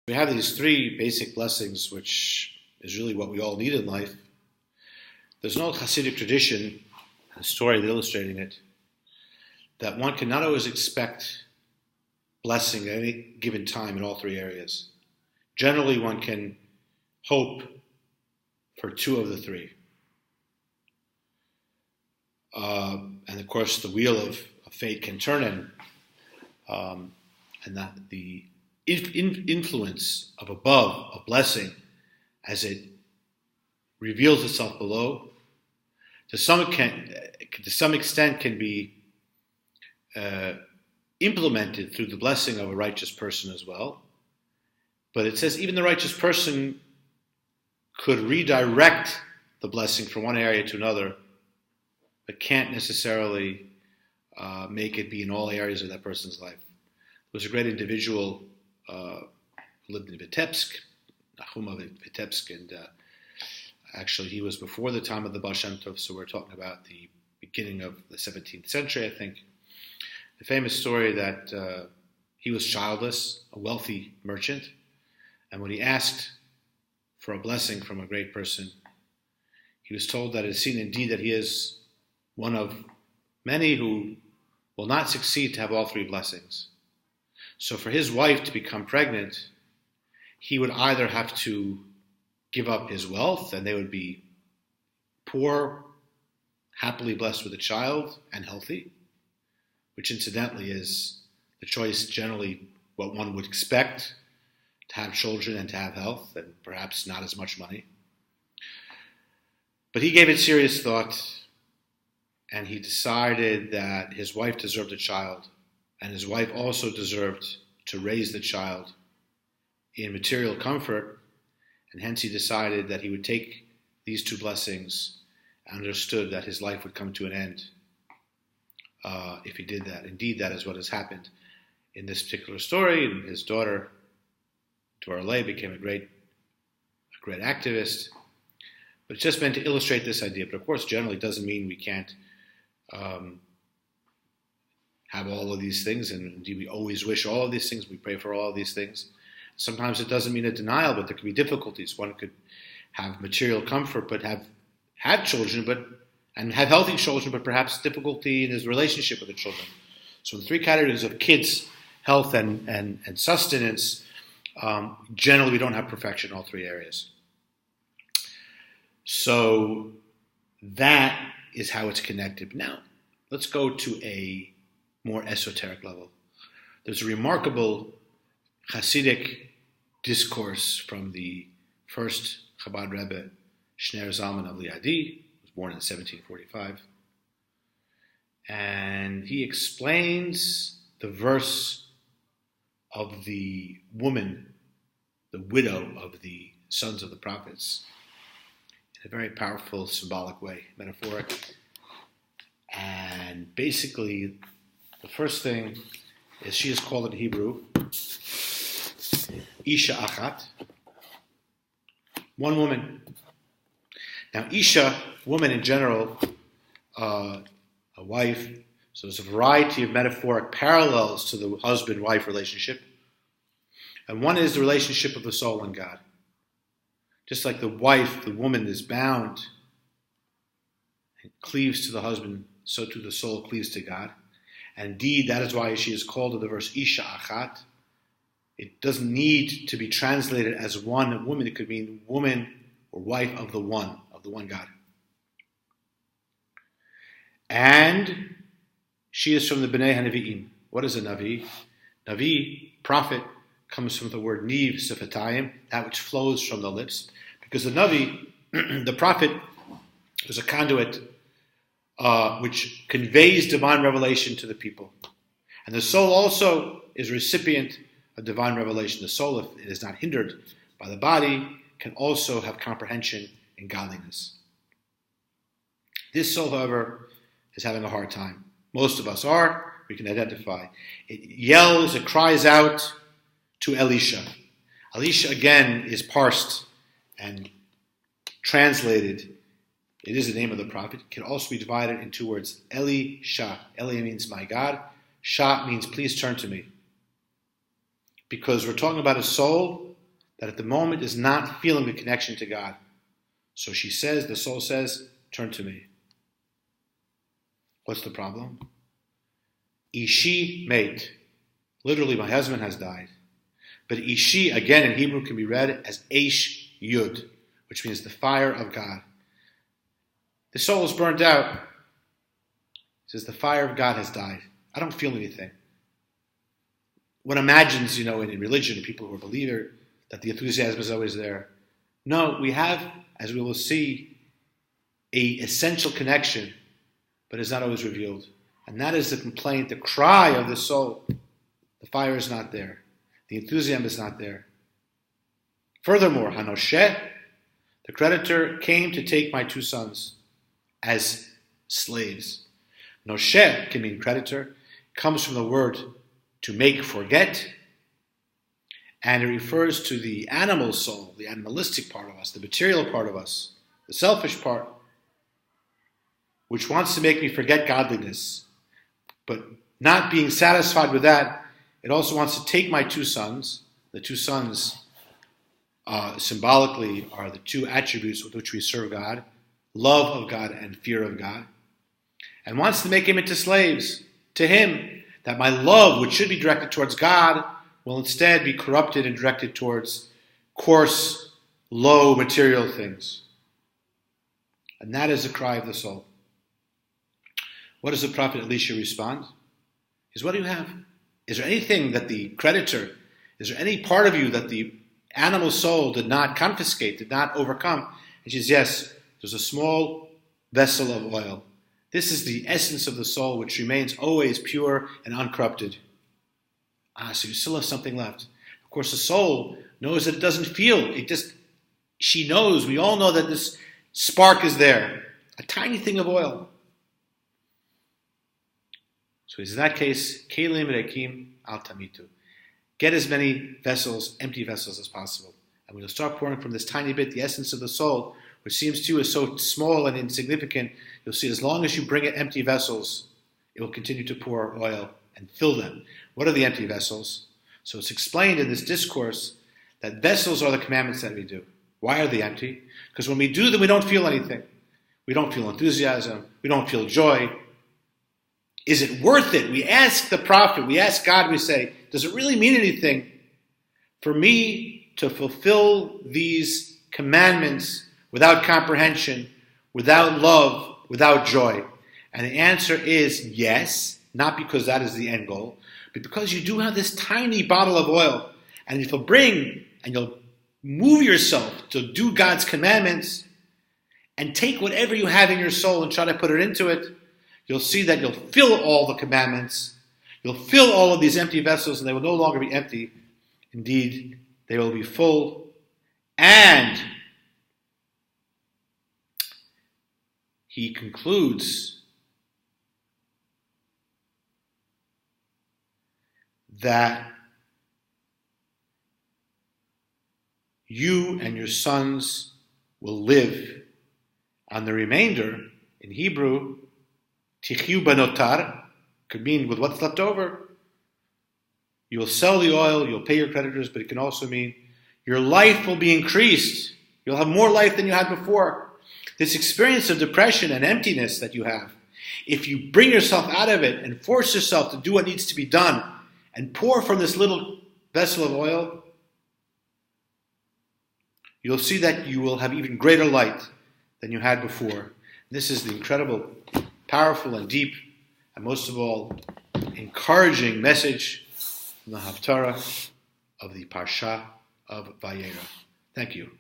We have these three basic blessings, which is really what we all need in life. There's an old Hasidic tradition, a story illustrating it, that one can not always expect blessing at any given time in all three areas. Generally, one can hope for two of the three. And of course, the wheel of fate can turn, and that the influence of above, of blessing, as it reveals itself below, to some extent can be implemented through the blessing of a righteous person as well. But it says even the righteous person could redirect the blessing from one area to another, but can't necessarily make it be in all areas of that person's life. There was a great individual who lived in Vitebsk, Nahum of Vitebsk, and actually he was before the time of the Baal Shem Tov, so we're talking about the beginning of the 17th century, I think. The famous story that he was childless, a wealthy merchant, and when he asked for a blessing from a great person, he was told that it is seen indeed that he is one of many who will not succeed to have all three blessings. So for his wife to become pregnant, he would either have to give up his wealth, and they would be poor, happily blessed with a child, and healthy, which incidentally is the choice generally what one would expect, to have children and to have health, and perhaps not as much money. But he gave it serious thought, and he decided that his wife deserved a child, and his wife also deserved to raise the child in material comfort, and hence he decided that he would take these two blessings and understood that his life would come to an end if he did that. Indeed, that is what has happened in this particular story, and his daughter, Dorale, became a great activist. But it's just meant to illustrate this idea. But of course, generally, it doesn't mean we can't have all of these things, and indeed we always wish all of these things, we pray for all of these things. Sometimes it doesn't mean a denial, but there can be difficulties. One could have material comfort, but have children, and have healthy children, but perhaps difficulty in his relationship with the children. So the three categories of kids, health, and sustenance, generally we don't have perfection in all three areas. So that is how it's connected. Now, let's go to a more esoteric level. There's a remarkable Hasidic discourse from the first Chabad Rebbe, Shner Zalman of Liadi, who was born in 1745. And he explains the verse of the woman, the widow of the sons of the prophets, in a very powerful, symbolic way, metaphoric. And basically, the first thing is she is called in Hebrew Isha Achat, one woman. Now, Isha, woman in general, a wife, so there's a variety of metaphoric parallels to the husband-wife relationship. And one is the relationship of the soul and God. Just like the wife, the woman is bound and cleaves to the husband, so too the soul cleaves to God. And indeed, that is why she is called in the verse Isha Achat. It doesn't need to be translated as one woman. It could mean woman or wife of the one God. And she is from the Bnei HaNevi'im. What is a Navi? Navi, prophet, comes from the word Niv, Sifatayim, that which flows from the lips. Because the Navi, the prophet, is a conduit which conveys divine revelation to the people. And the soul also is a recipient of divine revelation. The soul, if it is not hindered by the body, can also have comprehension in godliness. This soul, however, is having a hard time. Most of us are. We can identify. It yells, it cries out to Elisha. Elisha, again, is parsed and translated. It is the name of the prophet. It can also be divided in two words. Elisha. Eli means my God. Shah means please turn to me. Because we're talking about a soul that at the moment is not feeling the connection to God. So she says, the soul says, turn to me. What's the problem? Ishi mate. Literally, my husband has died. But Ishi, again in Hebrew, can be read as Eish Yud, which means the fire of God. The soul is burnt out. It says the fire of God has died. I don't feel anything. One imagines, in religion, people who are believers, that the enthusiasm is always there. No, we have, as we will see, a essential connection, but it's not always revealed. And that is the complaint, the cry of the soul. The fire is not there. The enthusiasm is not there. Furthermore, Hanosheh, the creditor, came to take my 2 sons as slaves. Nosheh can mean creditor, comes from the word to make forget, and it refers to the animal soul, the animalistic part of us, the material part of us, the selfish part, which wants to make me forget godliness. But not being satisfied with that, it also wants to take my 2 sons. The 2 sons symbolically are the 2 attributes with which we serve God, love of God and fear of God, and wants to make him into slaves to him, that my love, which should be directed towards God, will instead be corrupted and directed towards coarse, low material things. And that is the cry of the soul. What does the prophet Elisha respond? He says, what do you have? Is there anything that the creditor, is there any part of you that the animal soul did not confiscate, did not overcome? And she says, yes, there's a small vessel of oil. This is the essence of the soul, which remains always pure and uncorrupted. So you still have something left. Of course, the soul knows that it doesn't feel. She knows, we all know that this spark is there. A tiny thing of oil. So in that case, Kelim Rekim Al Tamitu. Get as many vessels, empty vessels as possible. And when you start pouring from this tiny bit, the essence of the soul, which seems to you is so small and insignificant, you'll see as long as you bring it empty vessels, it will continue to pour oil and fill them. What are the empty vessels? So it's explained in this discourse that vessels are the commandments that we do. Why are they empty? Because when we do them, we don't feel anything. We don't feel enthusiasm. We don't feel joy. Is it worth it? We ask the prophet, we ask God, we say, does it really mean anything for me to fulfill these commandments without comprehension, without love, without joy? And the answer is yes, not because that is the end goal, but because you do have this tiny bottle of oil, and if you'll bring and you'll move yourself to do God's commandments and take whatever you have in your soul and try to put it into it, you'll see that you'll fill all the commandments, you'll fill all of these empty vessels, and they will no longer be empty. Indeed, they will be full. And he concludes that you and your sons will live on the remainder. In Hebrew, tichyu banotar could mean with what's left over. You will sell the oil, you'll pay your creditors, but it can also mean your life will be increased. You'll have more life than you had before. This experience of depression and emptiness that you have, if you bring yourself out of it and force yourself to do what needs to be done and pour from this little vessel of oil, you'll see that you will have even greater light than you had before. This is the incredible, powerful and deep, and most of all, encouraging message from the Haftara of the Parsha of Vayera. Thank you.